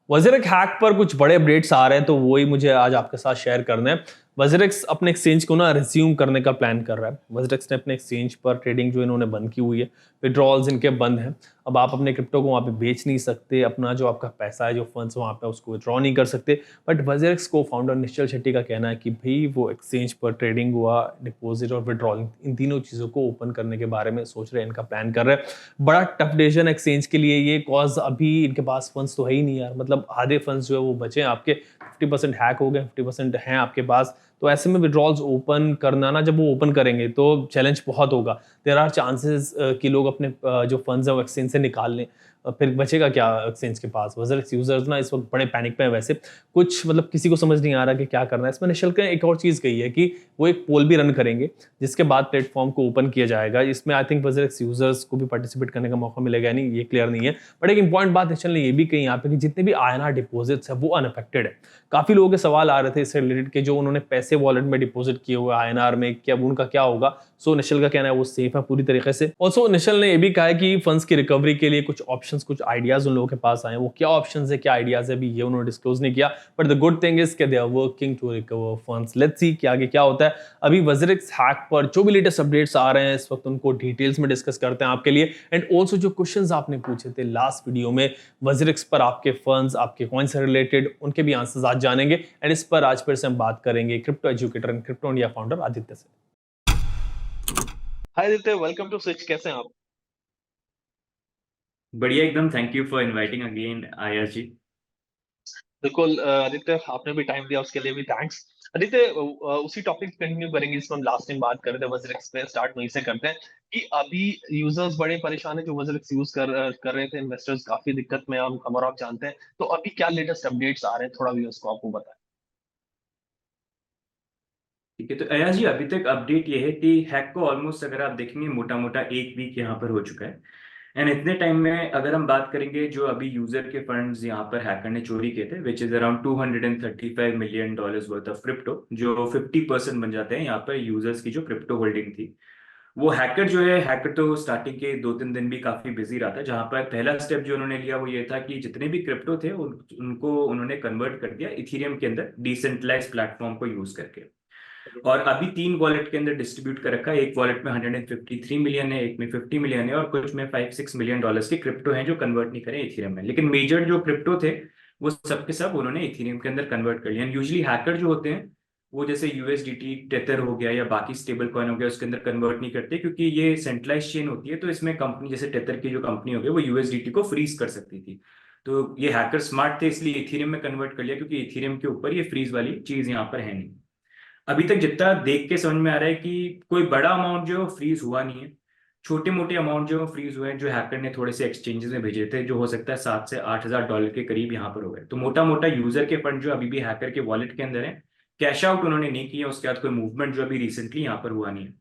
वज़ीरिक hack पर कुछ बड़े अपडेट्स आ रहे हैं, तो वही मुझे आज आपके साथ शेयर करना है। वज़ीरिक्स अपने एक्सचेंज को ना रिज़्यूम करने का प्लान कर रहा है। वज़ीरिक्स ने अपने एक्सचेंज पर ट्रेडिंग जो इन्होंने बंद की हुई है, विथड्रॉल्स इनके बंद हैं। अब आप अपने क्रिप्टो को वहाँ पे बेच नहीं सकते, अपना जो आपका पैसा है, जो फंड्स वहाँ पे उसको विथड्रॉ नहीं कर सकते। बट वज़ीरिक्स को फाउंडर निश्चल शेट्टी का कहना है कि भई वो एक्सचेंज पर ट्रेडिंग हुआ, डिपॉज़िट और विथड्रॉल इन तीनों चीज़ों को ओपन करने के बारे में सोच रहे हैं, इनका प्लान कर रहे हैं। बड़ा टफ डिसीजन एक्सचेंज के लिए ये, कॉज़ अभी इनके पास फंड्स तो है ही नहीं यार। मतलब आधे फंड्स जो है वो बचे हैं आपके, 50% हैक हो गए, 50% हैं आपके पास। तो ऐसे में विड्रॉल्स ओपन करना ना, जब वो ओपन करेंगे तो चैलेंज बहुत होगा। देयर आर चांसेस कि लोग अपने जो फंड्स हैं वो एक्सचेंज से निकाल लें। फिर बचेगा क्या एक्सचेंज के पास? वज़ीरिक्स यूजर्स ना इस वक्त बड़े पैनिक पे हैं वैसे। कुछ मतलब किसी को समझ नहीं आ रहा कि क्या करना है। इसमें निशल्क ने एक और चीज़ कही है कि वो एक पोल भी रन करेंगे, जिसके बाद प्लेटफॉर्म को ओपन किया जाएगा। इसमें आई थिंक वज़ीरिक्स यूजर्स को भी पार्टिसिपेट करने का मौका मिलेगा, नहीं ये क्लियर नहीं है। बट एक इंपॉर्टेंट बात निशल ने ये भी कही यहाँ पे कि जितने भी आईएनआर डिपॉजिट्स है वो अनअफेक्टेड है। काफ़ी लोगों के सवाल आ रहे थे इससे रिलेटेड कि जो उन्होंने पैसे वॉलेट में डिपॉजिट किए हुए आईएनआर में, क्या उनका क्या होगा? सो निशल का कहना है वो सेफ है पूरी तरीके से। ऑल्सो निशल ने ये भी कहा है कि फंड्स की रिकवरी के लिए कुछ ऑप्शंस, कुछ आइडियाज उन लोगों के पास आए हैं। वो क्या ऑप्शंस है, क्या आइडियाज है, अभी ये उन्होंने डिस्क्लोज नहीं किया। But the good thing is कि they are working to recover funds. Let's see कि आगे क्या होता है। अभी वज़ीरिक्स हैक पर जो भी लेटेस्ट अपडेट्स आ रहे हैं इस वक्त, उनको डिटेल्स में डिस्कस करते हैं आपके लिए। एंड ऑल्सो जो क्वेश्चंस आपने पूछे थे लास्ट वीडियो में वज़ीरिक्स पर, आपके फंड्स, आपके कॉइन से रिलेटेड, उनके भी आंसर्स आज जानेंगे। एंड इस पर आज फिर से हम बात करेंगे crypto educator and crypto India founder Aditya से। हाय आदित्य, वेलकम टू स्विच। कैसे हैं आप? बढ़िया एकदम। Thank you for inviting again आया जी। बिल्कुल आदित्य, आपने भी टाइम दिया उसके लिए भी थैंक्स। आदित्य, उसी टॉपिक कंटिन्यू करेंगे जिसमें हम लास्ट टाइम बात कर रहे थे, वज़ीरिक्स पे स्टार्ट वहीं से करते हैं कि अभी यूजर्स बड़े परेशान है जो वज़ीरिक्स यूज कर रहे थे। इन्वेस्टर्स काफी दिक्कत में, हम और आप जानते हैं। तो अभी क्या लेटेस्ट अपडेट्स आ रहे हैं, थोड़ा व्यूअर्स को आपको बताएं। ठीक है, तो अया जी अभी तक अपडेट ये है कि हैक को ऑलमोस्ट अगर आप देखेंगे मोटा मोटा एक वीक यहाँ पर हो चुका है। एंड इतने टाइम में अगर हम बात करेंगे जो अभी यूजर के फंड्स यहाँ पर हैकर ने चोरी किए थे, which is around $235 million worth of crypto, जो 50% बन जाते हैं यहाँ पर यूजर्स की जो क्रिप्टो होल्डिंग थी। वो हैकर जो है, हैकर तो स्टार्टिंग के 2-3 दिन भी काफी बिजी रहा था। जहां पर पहला स्टेप जो उन्होंने लिया वो ये था कि जितने भी क्रिप्टो थे उनको उन्होंने कन्वर्ट कर दिया इथीरियम के अंदर डिसेंट्रलाइज प्लेटफॉर्म को यूज करके। और अभी 3 वॉलेट के अंदर डिस्ट्रीब्यूट कर रखा है। एक वॉलेट में 153 मिलियन है, एक में 50 मिलियन है, और कुछ में $5-6 मिलियन के क्रिप्टो हैं जो कन्वर्ट नहीं करे इथीरियम में। लेकिन मेजर जो क्रिप्टो थे वो सब के सब उन्होंने इथीरियम के अंदर कन्वर्ट कर लिया। यूजली हैकर जो होते हैं वो जैसे यूएसडीटी, टेथर हो गया या बाकी स्टेबल कॉइन हो गया उसके अंदर कन्वर्ट नहीं करते, क्योंकि ये सेंट्रलाइज चेन होती है। तो इसमें कंपनी जैसे टेथर की जो कंपनी हो गई वो यूएसडीटी को फ्रीज कर सकती थी। तो ये हैकर स्मार्ट थे, इसलिए इथीरियम में कन्वर्ट कर लिया, क्योंकि इथीरियम के ऊपर ये फ्रीज वाली चीज यहाँ पर है नहीं। अभी तक जितना देख के समझ में आ रहा है कि कोई बड़ा अमाउंट जो है वो फ्रीज हुआ नहीं है। छोटे मोटे अमाउंट जो है फ्रीज हुए हैं, जो हैकर ने थोड़े से एक्सचेंजेस में भेजे थे, जो हो सकता है $7 से $8 के करीब यहाँ पर हो गए। तो मोटा मोटा यूजर के फंड जो अभी भी हैकर के वॉलेट के अंदर है, कैश आउट उन्होंने नहीं किया। उसके बाद कोई मूवमेंट जो अभी रिसेंटली यहाँ पर हुआ नहीं है।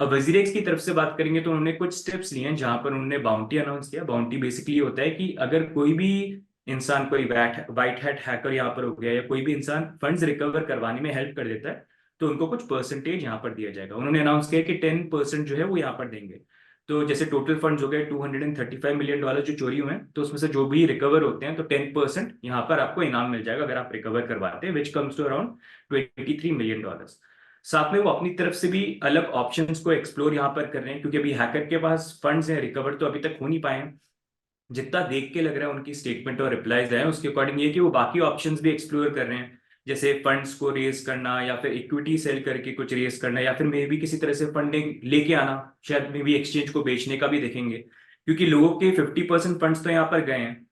अब वजीरेक्स की तरफ से बात करेंगे तो उन्होंने कुछ स्टेप्स लिए हैं, जहां पर उन्होंने बाउंटी अनाउंस किया। बाउंटी बेसिकली होता है कि अगर कोई भी इंसान, कोई वाइट हैट हैकर यहाँ पर हो गया या कोई भी इंसान फंड्स रिकवर करवाने में हेल्प कर देता है, तो उनको कुछ परसेंटेज यहाँ पर दिया जाएगा। उन्होंने अनाउंस किया कि 10% जो है वो यहाँ पर देंगे। तो जैसे टोटल फंड्स हो गए $235 मिलियन जो चोरी हुए हैं, तो उसमें से जो भी रिकवर होते हैं तो 10% यहाँ पर आपको इनाम मिल जाएगा अगर आप रिकवर करवाते हैं, which comes to around $23 million. साथ में वो अपनी तरफ से भी अलग ऑप्शंस को एक्सप्लोर यहाँ पर कर रहे हैं, क्योंकि अभी हैकर के पास फंड्स हैं, रिकवर तो अभी तक हो नहीं पाए हैं। जितना देख के लग रहा है उनकी स्टेटमेंट और रिप्लाईज आए हैं उसके अकॉर्डिंग ये कि वो बाकी ऑप्शंस भी एक्सप्लोर कर रहे हैं, जैसे फंड्स को रेज करना या फिर इक्विटी सेल करके कुछ रेज करना, या फिर मे भी किसी तरह से फंडिंग लेके आना, शायद मे भी एक्सचेंज को बेचने का भी देखेंगे। क्योंकि लोगों के 50% फंड्स तो यहाँ पर गए हैं,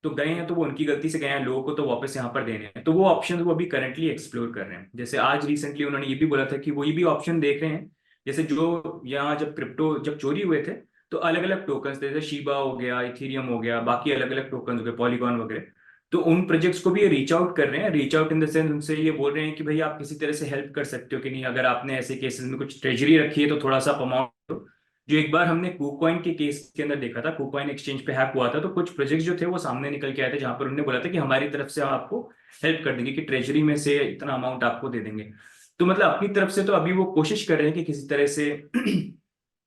तो गए हैं तो वो उनकी गलती से गए हैं, लोगों को तो वापस यहाँ पर देने हैं। तो वो ऑप्शन वो अभी करंटली एक्सप्लोर कर रहे हैं। जैसे आज रिसेंटली उन्होंने ये भी बोला था कि वो ये भी ऑप्शन देख रहे हैं, जैसे जो यहाँ जब क्रिप्टो जब चोरी हुए थे तो अलग अलग टोकन्स थे, जैसे शीबा हो गया, इथीरियम हो गया, बाकी अलग अलग टोकन्स हो गए, पॉलीगॉन वगैरह। तो उन प्रोजेक्ट्स को भी ये रीच आउट कर रहे हैं। Reach out in the sense उनसे ये बोल रहे हैं कि भाई आप किसी तरह से हेल्प कर सकते हो कि नहीं, अगर आपने ऐसे केसेस में कुछ ट्रेजरी रखी है तो थोड़ा सा अमाउंट। जो एक बार हमने कूकॉइन के केस के अंदर देखा था, कूकॉइन एक्सचेंज पे हैक हुआ था, तो कुछ प्रोजेक्ट जो थे वो सामने निकल के आए थे, जहां पर उन्होंने बोला था कि हमारी तरफ से हम आपको हेल्प कर देंगे, कि ट्रेजरी में से इतना अमाउंट आपको दे देंगे। तो मतलब अपनी तरफ से तो अभी वो कोशिश कर रहे हैं कि किसी तरह से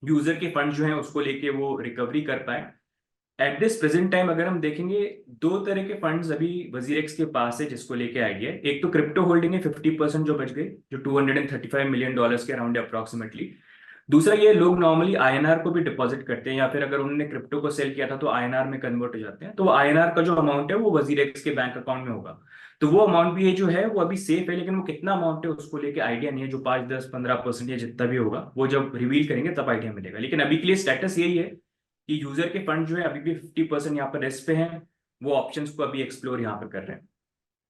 यूजर के फंड जो है उसको लेके वो रिकवरी कर पाए। एट दिस प्रेजेंट टाइम अगर हम देखेंगे, दो तरह के फंड्स अभी वजीरेक्स के पास है जिसको लेके आइडिया है। एक तो क्रिप्टो होल्डिंग है 50% जो बच गई, जो $235 मिलियन के अराउंड अप्रॉक्सीमेटली। दूसरा ये लोग नॉर्मली आईएनआर को भी डिपॉजिट करते हैं, या फिर अगर उन्होंने क्रिप्टो को सेल किया था तो आईएनआर में कन्वर्ट हो जाते हैं, तो आईएनआर का जो अमाउंट है वो वजीरेक्स के बैंक अकाउंट में होगा। तो वो अमाउंट भी ये जो है वो अभी सेफ है, लेकिन वो कितना अमाउंट है उसको लेके आइडिया नहीं है। जो 5, 10, 15% या जितना भी होगा वो जब रिवील करेंगे तब आइडिया मिलेगा। लेकिन अभी के लिए स्टेटस यही है कि यूजर के फंड जो है अभी भी 50% यहाँ पर रेस्ट पे हैं। वो ऑप्शंस को अभी एक्सप्लोर यहाँ पर कर रहे हैं।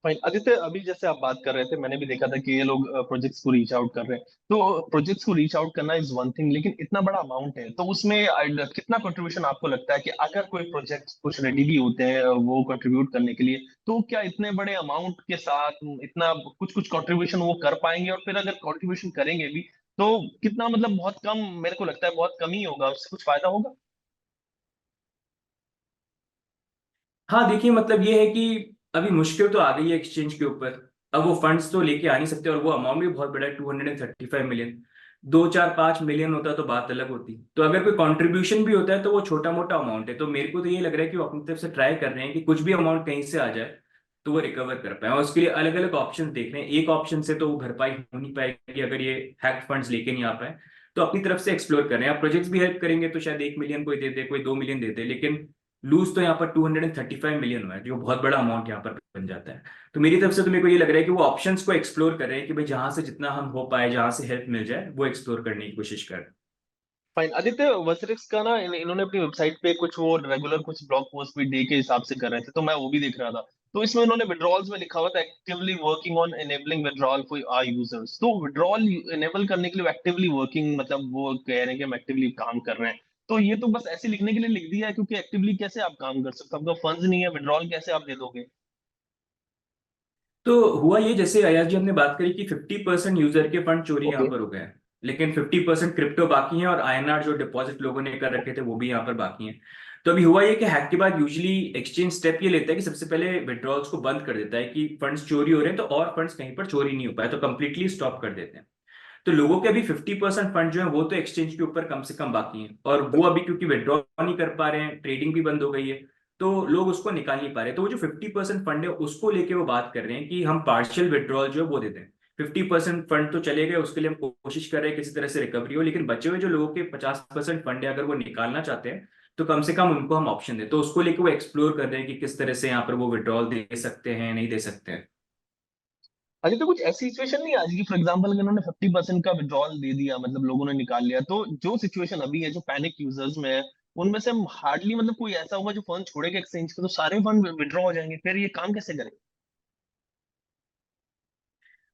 फाइन आदित्य, अभी जैसे आप बात कर रहे थे, मैंने भी देखा था कि ये लोग प्रोजेक्ट्स को रीच आउट कर रहे हैं। तो प्रोजेक्ट्स को रीच आउट करना इज वन थिंग, लेकिन इतना बड़ा अमाउंट है तो उसमें कितना कंट्रीब्यूशन आपको लगता है कि अगर कोई प्रोजेक्ट कुछ रेडी भी होते हैं वो कंट्रीब्यूट करने के लिए, तो क्या इतने बड़े अमाउंट के साथ इतना कुछ कुछ कंट्रीब्यूशन वो कर पाएंगे? और फिर अगर कंट्रीब्यूशन करेंगे भी तो कितना, मतलब बहुत कम, मेरे को लगता है बहुत कम ही होगा, उससे कुछ फायदा होगा? हाँ देखिए, मतलब ये है कि अभी मुश्किल तो आ गई है एक्सचेंज के ऊपर। अब वो फंड्स तो लेके आ नहीं सकते, और वो अमाउंट भी बहुत बड़ा है, 235 मिलियन। 2, 4, 5 मिलियन होता तो बात अलग होती। तो अगर कोई कंट्रीब्यूशन भी होता है तो वो छोटा मोटा अमाउंट है। तो मेरे को तो ये लग रहा है कि वो अपनी तरफ से ट्राई कर रहे हैं कि कुछ भी अमाउंट कहीं से आ जाए तो वो रिकवर कर पाए, और उसके लिए अलग अलग ऑप्शन देख रहे हैं। एक ऑप्शन से तो वो भरपाई हो नहीं पाएगी अगर ये हैक फंड्स लेके नहीं आ पाए, तो अपनी तरफ से एक्सप्लोर कर रहे हैं। आप प्रोजेक्ट्स भी हेल्प करेंगे तो शायद 1 मिलियन कोई दे दे, कोई 2 मिलियन दे दे, लेकिन लूज तो यहाँ पर 235 मिलियन हुआ है, जो बहुत बड़ा अमाउंट यहाँ पर बन जाता है। तो मेरी तरफ से तो मेरे को ये लग रहा है कि वो ऑप्शंस को एक्सप्लोर कर रहे हैं कि भाई जहां से जितना हम हो पाए, जहां से हेल्प मिल जाए, वो एक्सप्लोर करने की कोशिश कर रहे हैं। फाइन आदित्य, वसरिक्स का ना इन्होंने अपनी वेबसाइट पे कुछ वो रेगुलर कुछ ब्लॉग पोस्ट भी डे के हिसाब से कर रहे थे, तो मैं वो भी देख रहा था। तो इसमें उन्होंने विड्रॉल्स में लिखा हुआ था actively working on enabling withdrawal for our users. तो विड्रॉल एनेबल करने के लिए एक्टिवली वर्किंग, मतलब वो कह रहे हैं कि हम एक्टिवली काम कर रहे हैं। तो ये तो बस ऐसे लिखने के लिए लिख दिया है, क्योंकि एक्टिवली कैसे आप काम कर सकते हो? आपका फंड्स नहीं है, विड्रॉल कैसे आप दे दोगे? तो हुआ ये, जैसे अयाज जी हमने बात करी कि 50% यूजर के फंड चोरी यहाँ ओके। पर हो गए हैं, लेकिन 50% क्रिप्टो बाकी है, और आईएनआर जो डिपॉजिट लोगों ने कर रखे थे वो भी यहाँ पर बाकी हैं। तो अभी हुआ ये कि हैक के बाद यूजली एक्सचेंज स्टेप ये लेता है कि सबसे पहले विड्रॉल्स को बंद कर देता है कि फंड्स चोरी हो रहे हैं, तो और फंड्स कहीं पर चोरी नहीं हो पाए, तो कंप्लीटली स्टॉप कर देते हैं। तो लोगों के अभी 50% फंड जो है वो तो एक्सचेंज के ऊपर कम से कम बाकी हैं, और वो अभी क्योंकि विड्रॉ नहीं कर पा रहे हैं, ट्रेडिंग भी बंद हो गई है, तो लोग उसको निकाल नहीं पा रहे। तो वो जो 50% फंड है उसको लेके वो बात कर रहे हैं कि हम पार्शियल विड्रॉल जो है वो दे दें। 50% फंड तो चले गए, उसके लिए हम कोशिश कर रहे हैं किसी तरह से रिकवरी हो, लेकिन बचे हुए जो लोगों के 50% फंड है अगर वो निकालना चाहते हैं तो कम से कम उनको हम ऑप्शन दें। तो उसको लेके वो एक्सप्लोर कर रहे हैं कि किस तरह से यहाँ पर वो विड्रॉल दे सकते हैं, नहीं दे सकते हैं। अरे तो कुछ ऐसी सिचुएशन नहीं आज की, फॉर एग्जांपल अगर उन्होंने 50% का विड्रॉल दे दिया, मतलब लोगों ने निकाल लिया, तो जो सिचुएशन अभी है, जो पैनिक यूजर्स में है, उनमें से हम हार्डली, मतलब कोई ऐसा होगा जो फंड छोड़ेगा एक्सचेंज के, तो सारे फंड विड्रॉ हो जाएंगे, फिर ये काम कैसे करें?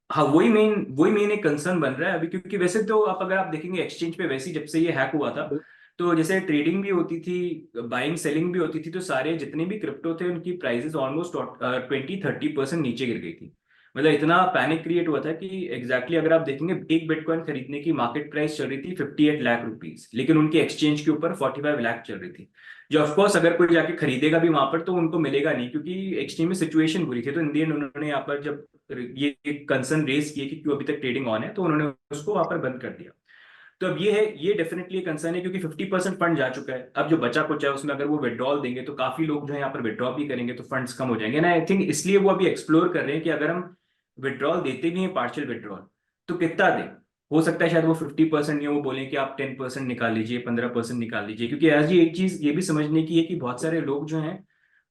हाँ, वही मेन एक कंसर्न बन रहा है अभी, क्योंकि वैसे तो आप अगर आप देखेंगे एक्सचेंज पे वैसे ही जब से ये हैक हुआ था, तो जैसे ट्रेडिंग भी होती थी, बाइंग सेलिंग भी होती थी, तो सारे जितने भी क्रिप्टो थे उनकी प्राइसेस ऑलमोस्ट 20-30% नीचे गिर गई थी। मतलब इतना पैनिक क्रिएट हुआ था कि अगर आप देखेंगे एक बिटकॉइन खरीदने की मार्केट प्राइस चल रही थी 58 लाख रुपीज, लेकिन उनकी एक्सचेंज के ऊपर 45 लाख चल रही थी। जो ऑफकोर्स अगर कोई जाके खरीदेगा भी वहां पर तो उनको मिलेगा नहीं, क्योंकि एक्सचेंज में सिचुएशन बुरी थी। तो इन दी एंड उन्होंने यहाँ पर जब ये एक कंसर्न रेज किए कि क्यों अभी तक ट्रेडिंग ऑन है, तो उन्होंने उसको वहां पर बंद कर दिया। तो अब ये है, ये डेफिनेटली कंसर्न है, क्योंकि 50% फंड जा चुका है। अब जो बचा कुछ है उसमें अगर वो विड्रॉल देंगे तो काफी लोग जो है यहाँ पर विड्रॉ भी करेंगे, तो फंड्स कम हो जाएंगे ना। आई थिंक इसलिए वो अभी एक्सप्लोर कर रहे हैं कि अगर हम विड्रॉल देते भी हैं पार्शियल विड्रॉल, तो कितना दें। हो सकता है शायद वो 50% या वो बोलें कि आप 10% निकाल लीजिए, 15% निकाल लीजिए, क्योंकि एज ये एक चीज ये भी समझने की है कि बहुत सारे लोग जो हैं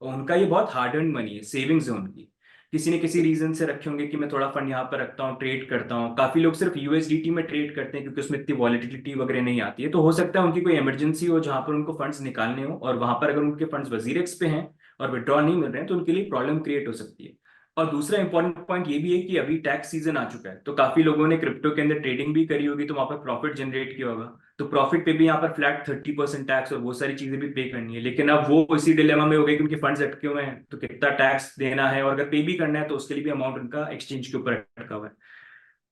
उनका ये बहुत हार्ड अर्न मनी है, सेविंग्स है उनकी। किसी ने किसी रीजन से रखे होंगे कि मैं थोड़ा फंड यहाँ पर रखता हूँ, ट्रेड करता हूँ। काफी लोग सिर्फ यूएसडीटी में ट्रेड करते हैं क्योंकि उसमें इतनी वॉलेटिलिटी वगैरह नहीं आती है। तो हो सकता है उनकी कोई इमरजेंसी हो जहां पर उनको फंड्स निकालने हो, और वहां पर अगर उनके फंड्स वजीरेक्स पे हैं और विड्रॉ नहीं मिल रहे हैं तो उनके लिए प्रॉब्लम क्रिएट हो सकती है। और दूसरा इंपॉर्टेंट पॉइंट ये भी है कि अभी टैक्स सीजन आ चुका है, तो काफी लोगों ने क्रिप्टो के अंदर ट्रेडिंग भी करी होगी, तो वहां पर प्रॉफिट जनरेट किया होगा। तो प्रॉफिट पे भी यहाँ पर फ्लैट 30% टैक्स और वो सारी चीजें भी पे करनी है। लेकिन अब वो इसी डिलेमा में हो गए कि उनके फंड्स अटके हुए हैं, तो कितना टैक्स देना है, और अगर पे भी करना है तो उसके लिए भी अमाउंट उनका एक्सचेंज के ऊपर अटका हुआ है।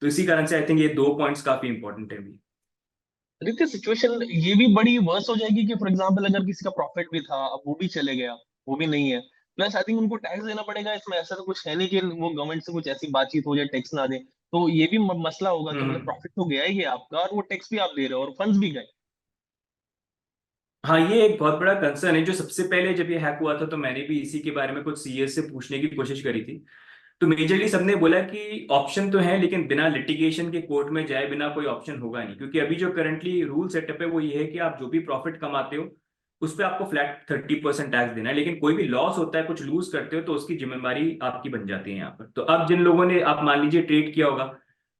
तो इसी कारण से आई थिंक ये दो पॉइंट्स काफी इंपॉर्टेंट है अभी। देखिए सिचुएशन ये भी बड़ी वर्स हो जाएगी कि फॉर एग्जांपल अगर किसी का प्रॉफिट भी था, अब वो भी चले गया, वो भी नहीं है, प्लस आई थिंक उनको टैक्स देना पड़ेगा इसमें। ऐसा तो कुछ है नहीं कि वो गवर्नमेंट से कुछ ऐसी बातचीत हो जाए टैक्स ना दे। तो ये भी मसला होगा कि मतलब हम्म। प्रॉफिट तो गया ही है आपका, और वो टैक्स भी आप दे रहे हो और फंड्स भी गए। हाँ, ये एक बहुत बड़ा कंसर्न है। जो सबसे पहले जब ये हैक हुआ था तो मैंने भी इसी के बारे में कुछ सीएस से पूछने की कोशिश करी थी। तो मेजरली सबने बोला कि ऑप्शन तो है, लेकिन बिना लिटिगेशन के कोर्ट में जाए बिना कोई ऑप्शन होगा नहीं, क्योंकि अभी जो करंटली रूल सेटअप है वो ये है कि आप जो भी प्रॉफिट कमाते हो उस पर आपको फ्लैट 30% टैक्स देना है, लेकिन कोई भी लॉस होता है, कुछ लूज करते हो, तो उसकी जिम्मेवारी आपकी बन जाती है यहाँ पर। तो अब जिन लोगों ने, आप मान लीजिए ट्रेड किया होगा,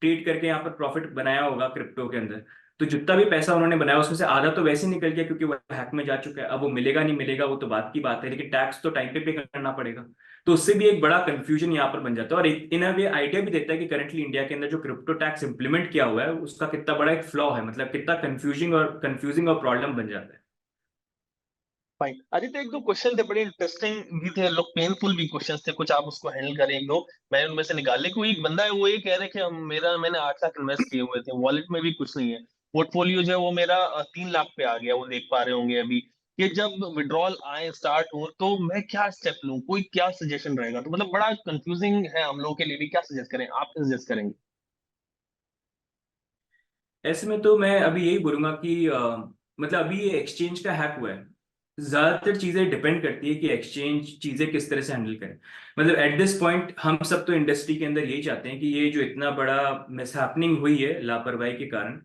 ट्रेड करके यहाँ पर प्रॉफिट बनाया होगा क्रिप्टो के अंदर, तो जितना भी पैसा उन्होंने बनाया उसमें से आधा तो वैसे ही निकल गया क्योंकि वो हैक में जा चुका है। अब वो मिलेगा नहीं मिलेगा वो तो बात की बात है, लेकिन टैक्स तो टाइम पे पे करना पड़ेगा। तो उससे भी एक बड़ा कंफ्यूजन यहाँ पर बन जाता है, और इन अ वे आइडिया भी देता है कि करंटली इंडिया के अंदर जो क्रिप्टो टैक्स इंप्लीमेंट किया हुआ है उसका कितना बड़ा एक फ्लॉ है, मतलब कितना कंफ्यूजिंग और प्रॉब्लम बन जाता है। फाइन आदित्य, एक दो क्वेश्चन थे बड़े इंटरेस्टिंग भी थे, लोग पेनफुल भी क्वेश्चंस थे, कुछ आप उसको हैंडल करें एक दो। मैंने उनमें से निकाले। कोई एक बंदा है वो ये कह रहे हैं कि मैंने 8 लाख इन्वेस्ट किए हुए थे, वॉलेट में भी कुछ नहीं है, पोर्टफोलियो जो है वो मेरा 3 लाख पे आ गया, वो देख पा रहे होंगे अभी। कि जब विड्रॉल आए स्टार्ट हो तो मैं क्या स्टेप लूं, कोई क्या सजेशन रहेगा? तो मतलब बड़ा कंफ्यूजिंग है हम लोगों के लिए भी, क्या सजेस्ट करें, आप क्या सजेस्ट करेंगे? ऐसे में तो मैं अभी यही बोलूंगा कि मतलब अभी ये एक्सचेंज का हैक हुआ है, ज्यादातर चीजें डिपेंड करती है कि एक्सचेंज चीजें किस तरह से हैंडल करें। मतलब एट दिस पॉइंट हम सब तो इंडस्ट्री के अंदर यही चाहते हैं कि ये जो इतना बड़ा मिसहैपनिंग हुई है लापरवाही के कारण,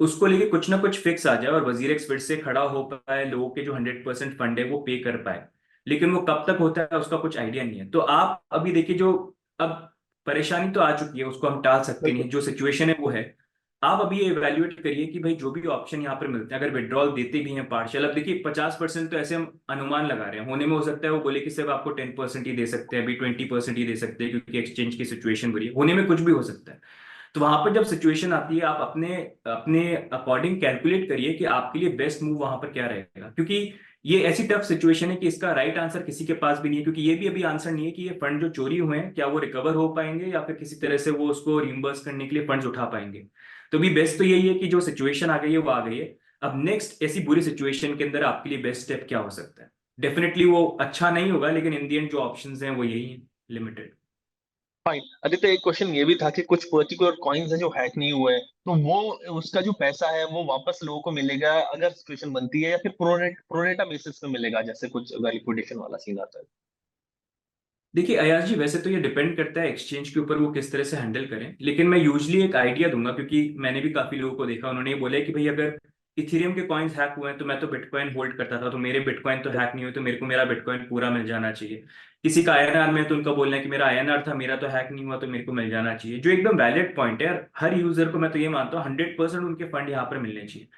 उसको लेके कुछ ना कुछ फिक्स आ जाए और वजीर एक्स फिर से खड़ा हो पाए, लोगों के जो 100% फंड है वो पे कर पाए। लेकिन वो कब तक होता है उसका कुछ आइडिया नहीं है। तो आप अभी देखिए, जो अब परेशानी तो आ चुकी है उसको हम टाल सकते बिल्कुल। नहीं, जो सिचुएशन है वो है। आप अभी ये इवेल्युएट करिए कि भाई जो भी ऑप्शन यहाँ पर मिलते हैं, अगर विड्रॉल देते भी हैं पार्शियल, अब देखिए 50% तो ऐसे हम अनुमान लगा रहे हैं, होने में हो सकता है वो बोले कि सिर्फ आपको 10% ही दे सकते हैं, अभी 20% ही दे सकते हैं क्योंकि एक्सचेंज की सिचुएशन बुरी है, होने में कुछ भी हो सकता है। तो वहां पर जब सिचुएशन आती है आप अपने अपने अकॉर्डिंग कैलकुलेट करिए कि आपके लिए बेस्ट मूव वहां पर क्या रहेगा, क्योंकि ये ऐसी टफ सिचुएशन है कि इसका राइट आंसर किसी के पास भी नहीं है, क्योंकि ये भी अभी आंसर नहीं है कि ये फंड जो चोरी हुए हैं क्या वो रिकवर हो पाएंगे या फिर किसी तरह से वो उसको रिम्बर्स करने के लिए फंड्स उठा पाएंगे। तो भी बेस्ट तो यही है कि जो सिचुएशन आ गई है वो आ गई है। अब नेक्स्ट ऐसी बुरी सिचुएशन के अंदर आपके लिए बेस्ट स्टेप क्या हो सकता है? डेफिनेटली वो अच्छा नहीं होगा, लेकिन इन दी एंड जो ऑप्शंस हैं वो यही है, लिमिटेड। फाइन आदित्य, एक क्वेश्चन ये भी था कि कुछ पर्टिकुलर कॉइन्स हैं जो हैक नहीं हुए हैं, तो वो उसका जो पैसा है वो वापस लोगों को मिलेगा अगर सिचुएशन बनती है, या फिर प्रोरेटा बेसिस पे मिलेगा, जैसे कुछ अगर लिक्विडेशन वाला सीन आता है? देखिए अयाज जी, वैसे तो ये डिपेंड करता है एक्सचेंज के ऊपर वो किस तरह से हैंडल करें, लेकिन मैं यूजली एक आइडिया दूंगा, क्योंकि मैंने भी काफी लोगों को देखा, उन्होंने ये बोला है कि भाई अगर इथेरियम के कॉइन्स हैक हुए हैं तो मैं तो बिटकॉइन होल्ड करता था, तो मेरे बिटकॉइन तो हैक नहीं हुए, तो मेरे को मेरा बिटकॉइन पूरा मिल जाना चाहिए। किसी का आईएनआर में तो उनका बोलना है कि मेरा आईएनआर था, मेरा तो हैक नहीं हुआ, तो मेरे को मिल जाना चाहिए, जो एकदम वैलिड पॉइंट है यार। हर यूजर को मैं तो ये मानता हूँ 100% उनके फंड यहाँ पर मिलने चाहिए।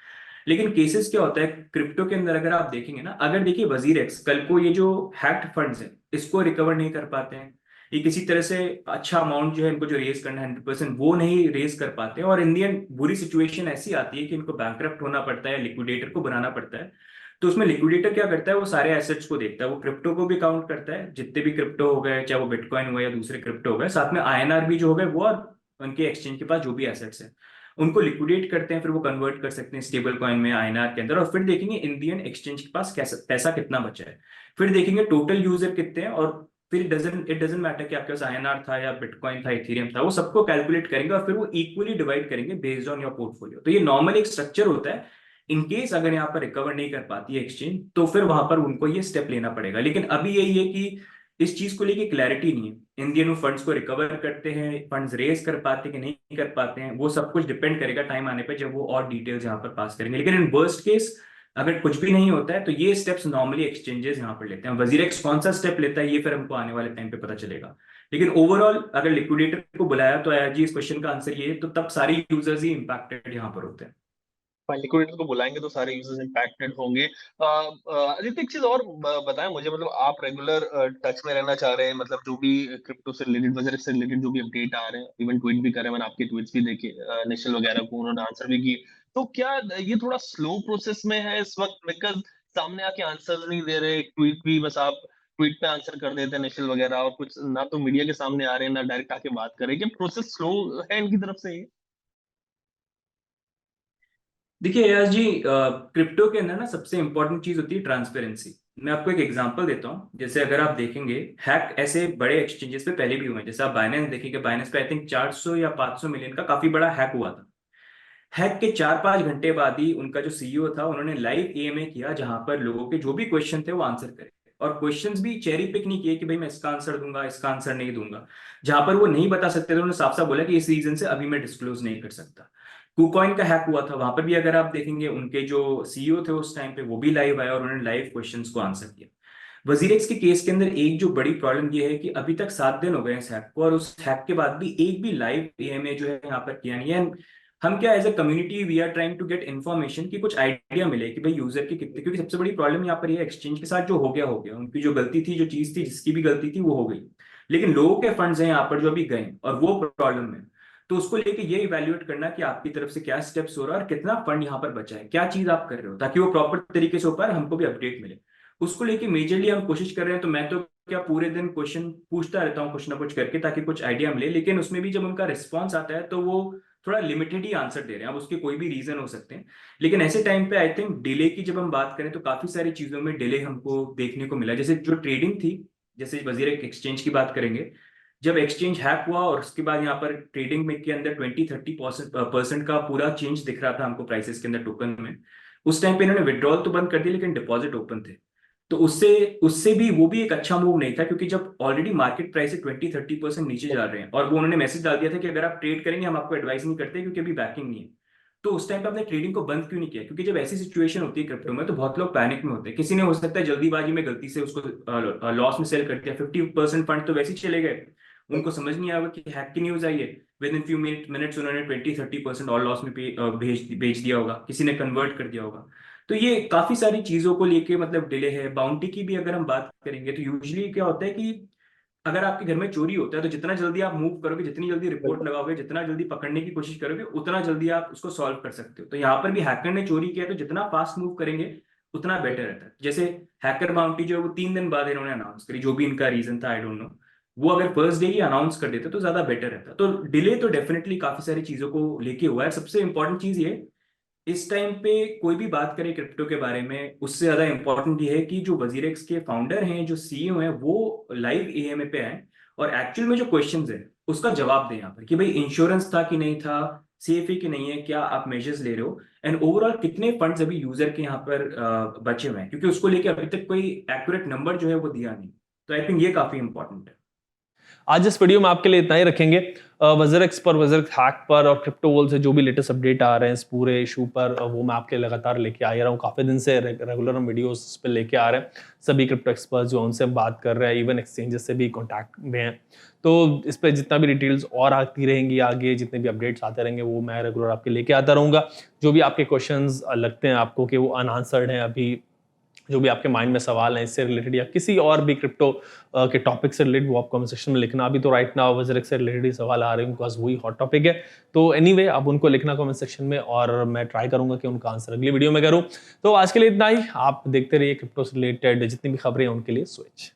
लेकिन केसेस क्या होता है क्रिप्टो के अंदर, अगर आप देखेंगे ना, अगर देखिए वजीर एक्स कल को ये जो हैक्ड फंड्स हैं इसको रिकवर नहीं कर पाते हैं, ये किसी तरह से अच्छा अमाउंट जो है इनको जो रेज करना है 100% वो नहीं रेज कर पाते हैं, और इन दी एंड बुरी सिचुएशन ऐसी आती है कि इनको बैंकरप्ट होना पड़ता है, लिक्विडेटर को बनाना पड़ता है। तो उसमें लिक्विडेटर क्या करता है, वो सारे एसेट्स को देखता है, वो क्रिप्टो को भी काउंट करता है, जितने भी क्रिप्टो हो गए, चाहे वो बिटकॉइन हुआ या दूसरे क्रिप्टो हो गए, साथ में आईएनआर भी जो हो गए वो, और उनके एक्सचेंज के पास जो भी एसेट्स है उनको लिक्विडेट करते हैं, फिर वो कन्वर्ट कर सकते हैं स्टेबल कॉइन में आईएनआर के अंदर, और फिर देखेंगे इंडियन एक्सचेंज के पास कैसा पैसा कितना बचा है, फिर देखेंगे टोटल यूजर कितने हैं, और फिर इट डजंट मैटर कि आपके पास आईएनआर था या बिटकॉइन था इथेरियम था, वो सबको कैलकुलेट करेंगे और फिर वो इक्वली डिवाइड करेंगे बेस्ड ऑन योर पोर्टफोलियो। तो ये नॉर्मल एक स्ट्रक्चर होता है। इनकेस अगर यहाँ पर रिकवर नहीं कर पाती है एक्सचेंज, तो फिर वहां पर उनको ये स्टेप लेना पड़ेगा, लेकिन अभी यही है कि इस चीज को लेके क्लैरिटी नहीं है, इंडियन फंड्स को रिकवर करते हैं, फंड्स रेज कर पाते हैं कि नहीं कर पाते हैं, वो सब कुछ डिपेंड करेगा टाइम आने पे जब वो और डिटेल्स यहाँ पर पास करेंगे। लेकिन इन वर्स्ट केस अगर कुछ भी नहीं होता है तो ये स्टेप्स नॉर्मली एक्सचेंजेस यहाँ पर लेते हैं। वजीर एक्स कौन सा स्टेप लेता है ये फिर हमको आने वाले टाइम पे पता चलेगा। लेकिन ओवरऑल अगर लिक्विडेटर को बुलाया तो आया जी, इस क्वेश्चन का आंसर ये है, तो तब सारी यूजर्स ही इंपैक्टेड यहाँ पर होते हैं। लिक्विडिटी को बुलाएंगे तो सारे यूजर्स इंपैक्टेड होंगे। आदित्य, एक चीज और बताएं मुझे, मतलब आप रेगुलर टच में रहना चाह रहे हैं, मतलब जो भी क्रिप्टो से रिलेटेड, वगैरह से रिलेटेड जो भी अपडेट आ रहे हैं, इवन ट्वीट भी कर रहे हैं, मैंने आपके ट्वीट्स भी देखे, निश्चल वगैरह को उन्होंने आंसर भी किए। तो क्या ये थोड़ा स्लो प्रोसेस में है इस वक्त, बिकॉज सामने आके आंसर नहीं दे रहे, ट्वीट भी बस आप ट्वीट पे आंसर कर देते हैं निश्चल वगैरह, और कुछ ना तो मीडिया के सामने आ रहे हैं ना डायरेक्ट आके बात कर रहे हैं, कि प्रोसेस स्लो है इनकी तरफ से ये? देखिए यश जी, क्रिप्टो के अंदर ना सबसे इंपॉर्टेंट चीज होती है ट्रांसपेरेंसी। मैं आपको एक एग्जांपल देता हूँ, जैसे अगर आप देखेंगे हैक ऐसे बड़े एक्सचेंजेस पे पहले भी हुए हैं, जैसे आप बाइनेंस देखेंगे, बाइनेंस पे आई थिंक 400 या 500 मिलियन का काफी बड़ा हैक हुआ था। हैक के 4-5 घंटे बाद ही उनका जो सीईओ था उन्होंने लाइव एएमए किया, जहां पर लोगों के जो भी क्वेश्चन थे वो आंसर करे, और क्वेश्चंस भी चेरी पिक नहीं किए कि भाई मैं इसका आंसर दूंगा, इसका आंसर नहीं दूंगा। जहां पर वो नहीं बता सकते थे उन्होंने साफ साफ बोला कि इस रीजन से अभी मैं डिस्क्लोज नहीं कर सकता। कुकॉइन का हैक हुआ था, वहां पर भी अगर आप देखेंगे उनके जो सीईओ थे उस टाइम पे वो भी लाइव आए और उन्होंने लाइव क्वेश्चंस को आंसर किया। वजीरेक्स के केस के अंदर एक जो बड़ी प्रॉब्लम ये है कि अभी तक 7 दिन हो गए इस हैक को, और उस हैक के बाद भी एक भी लाइव एएमए जो है यहाँ पर किया नहीं है। हम क्या as a community we are trying to get information की कुछ आइडिया मिले कि भाई यूजर के कितने, क्योंकि सबसे बड़ी प्रॉब्लम यहाँ पर ये एक्सचेंज के साथ जो हो गया, उनकी जो गलती थी, जो चीज थी, जिसकी भी गलती थी वो हो गई, लेकिन लोगों के फंड्स हैं यहाँ पर जो अभी गए और वो प्रॉब्लम है। तो उसको लेके ये इवेल्युएट करना कि आपकी तरफ से क्या स्टेप्स हो रहा है और कितना फंड यहाँ पर बचा है, क्या चीज आप कर रहे हो, ताकि वो प्रॉपर तरीके से ऊपर हमको भी अपडेट मिले। उसको लेके मेजरली हम कोशिश कर रहे हैं। तो मैं तो क्या पूरे दिन क्वेश्चन पूछता रहता हूँ कुछ ना कुछ करके, ताकि कुछ आइडिया मिले, लेकिन उसमें भी जब उनका रिस्पॉन्स आता है तो वो थोड़ा लिमिटेड ही आंसर दे रहे हैं। अब उसके कोई भी रीजन हो सकते हैं, लेकिन ऐसे टाइम पे आई थिंक डिले की जब हम बात करें तो काफी सारी चीजों में डिले हमको देखने को मिला। जैसे जो ट्रेडिंग थी, जैसे वजीर एक्सचेंज की बात करेंगे, जब एक्सचेंज हैक हुआ और उसके बाद यहाँ पर ट्रेडिंग में के अंदर 20-30% का पूरा चेंज दिख रहा था हमको प्राइसेस के अंदर टोकन में, उस टाइम पे इन्होंने विड्रॉल तो बंद कर दिया लेकिन डिपॉजिट ओपन थे। तो उससे उससे भी वो भी एक अच्छा मूव नहीं था, क्योंकि जब ऑलरेडी मार्केट प्राइस से 20-30% नीचे जा रहे हैं और वो उन्होंने मैसेज डाल दिया था कि अगर आप ट्रेड करेंगे हम आपको एडवाइस नहीं करते क्योंकि अभी बैकिंग नहीं है। तो उस टाइम पे आपने ट्रेडिंग को बंद क्यों नहीं किया? क्योंकि जब ऐसी सिचुएशन होती है क्रिप्टो में तो बहुत लोग पैनिक में होते हैं। किसी ने हो सकता है जल्दीबाजी में गलती से उसको लॉस में सेल कर दिया, 50% फंड तो वैसे ही चले गए, उनको समझ नहीं आया कि हैक की न्यूज आई है, विद इन फ्यू मिनट्स उन्होंने 20-30% और लॉस में बेच दिया होगा, किसी ने कन्वर्ट कर दिया होगा। तो ये काफी सारी चीजों को लेके मतलब डिले है। बाउंटी की भी अगर हम बात करेंगे तो यूजुअली क्या होता है कि अगर आपके घर में चोरी होता है तो जितना जल्दी आप मूव करोगे, जितनी जल्दी रिपोर्ट लगाओगे, जितना जल्दी पकड़ने की कोशिश करोगे, उतना जल्दी आप उसको सॉल्व कर सकते हो। तो यहाँ पर भी हैकर ने चोरी किया तो जितना फास्ट मूव करेंगे उतना बेटर रहता है। जैसे हैकर बाउंटी जो है वो 3 दिन बाद इन्होंने अनाउंस करी, जो भी इनका रीजन था आई डोंट नो, वो अगर फर्स्ट डे ही अनाउंस कर देते तो ज्यादा बेटर रहता। तो डिले तो डेफिनेटली काफी सारी चीजों को लेके हुआ है। सबसे इंपॉर्टेंट चीज ये, इस टाइम पे कोई भी बात करे क्रिप्टो के बारे में, उससे ज्यादा इंपॉर्टेंट ये है कि जो वजीरेक्स के फाउंडर हैं, जो सीईओ हैं, वो लाइव एएमए पे आए और एक्चुअल में जो क्वेश्चंस है उसका जवाब दें यहाँ पर कि भाई इंश्योरेंस था कि नहीं था, सेफ है कि नहीं है, क्या आप मेजर्स ले रहे हो, एंड ओवरऑल कितने फंड्स अभी यूजर के यहाँ पर बचे हुए हैं, क्योंकि उसको लेके अभी तक कोई एक्यूरेट नंबर जो है वो दिया नहीं। तो आई थिंक ये काफी इंपॉर्टेंट है। आज इस वीडियो में आपके लिए इतना ही रखेंगे। वज़रेक्स पर, वज़रेक्स हैक पर और क्रिप्टो वर्ल्ड से जो भी लेटेस्ट अपडेट आ रहे हैं इस पूरे इशू पर, वो मैं आपके लगातार लेके आ ही रहा हूँ। काफ़ी दिन से रेगुलर हम वीडियोस इस पर लेके आ रहे हैं। सभी क्रिप्टो एक्सपर्ट्स जो उनसे बात कर रहे हैं, इवन एक्सचेंजेस से भी कॉन्टैक्ट में हैं। तो इस पर जितना भी डिटेल्स और आती रहेंगी आगे, जितने भी अपडेट्स आते रहेंगे, वो मैं रेगुलर आपके लेके आता रहूँगा। जो भी आपके क्वेश्चंस लगते हैं आपको कि वो अनआंसर्ड हैं अभी, जो भी आपके माइंड में सवाल हैं इससे रिलेटेड या किसी और भी क्रिप्टो के टॉपिक से रिलेटेड, वो आप कमेंट सेक्शन में लिखना। अभी तो राइट नाउ वज़रेक्स से रिलेटेड ही सवाल आ रहे हैं, बिकॉज वही हॉट टॉपिक है। तो एनीवे आप उनको लिखना कमेंट सेक्शन में और मैं ट्राई करूंगा कि उनका आंसर अगली वीडियो में करूं। तो आज के लिए इतना ही। आप देखते रहिए क्रिप्टो से रिलेटेड जितनी भी खबरें हैं उनके लिए स्विच।